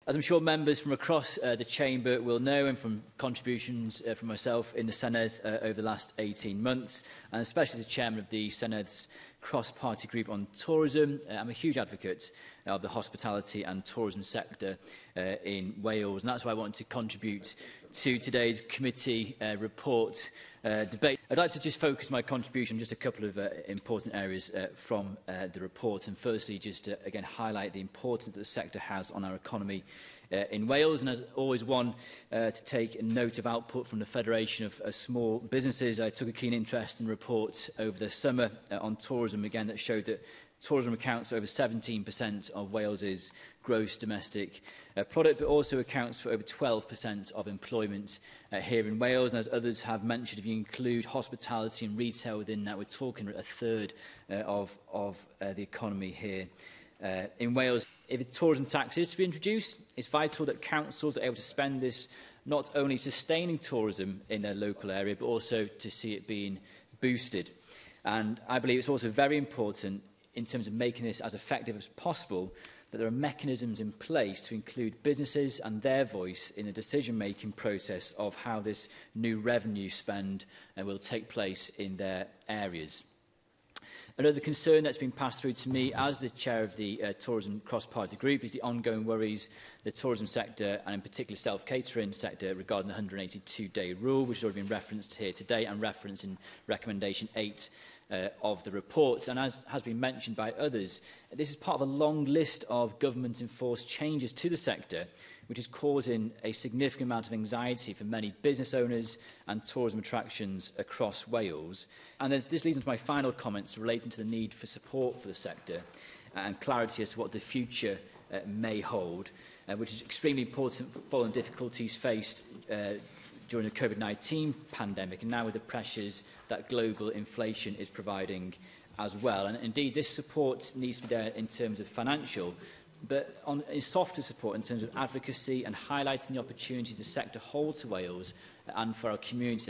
As I'm sure members from across the Chamber will know, and from contributions from myself in the Senedd over the last 18 months, and especially as the Chairman of the Sened's cross-party group on tourism, I'm a huge advocate of the hospitality and tourism sector in Wales, and that's why I wanted to contribute to today's committee report debate. I'd like to just focus my contribution on just a couple of important areas from the report, and firstly just to again highlight the importance that the sector has on our economy in Wales, and as always one to take note of output from the Federation of Small Businesses. I took a keen interest in the report over the summer on tourism again that showed that tourism accounts for over 17% of Wales's gross domestic product, but also accounts for over 12% of employment here in Wales. And as others have mentioned, if you include hospitality and retail within that, we're talking a third of the economy here in Wales. If a tourism tax is to be introduced, it's vital that councils are able to spend this not only sustaining tourism in their local area, but also to see it being boosted. And I believe it's also very important in terms of making this as effective as possible, that there are mechanisms in place to include businesses and their voice in the decision-making process of how this new revenue spend will take place in their areas. Another concern that's been passed through to me as the chair of the tourism cross-party group is the ongoing worries the tourism sector, and in particular self-catering sector, regarding the 182-day rule, which has already been referenced here today and referenced in recommendation 8 of the report. And as has been mentioned by others, this is part of a long list of government-enforced changes to the sector, which is causing a significant amount of anxiety for many business owners and tourism attractions across Wales. And this leads into my final comments relating to the need for support for the sector and clarity as to what the future may hold, which is extremely important following difficulties faced during the COVID-19 pandemic, and now with the pressures that global inflation is providing as well. And indeed, this support needs to be there in terms of financial, but in softer support in terms of advocacy and highlighting the opportunities the sector holds to Wales and for our communities.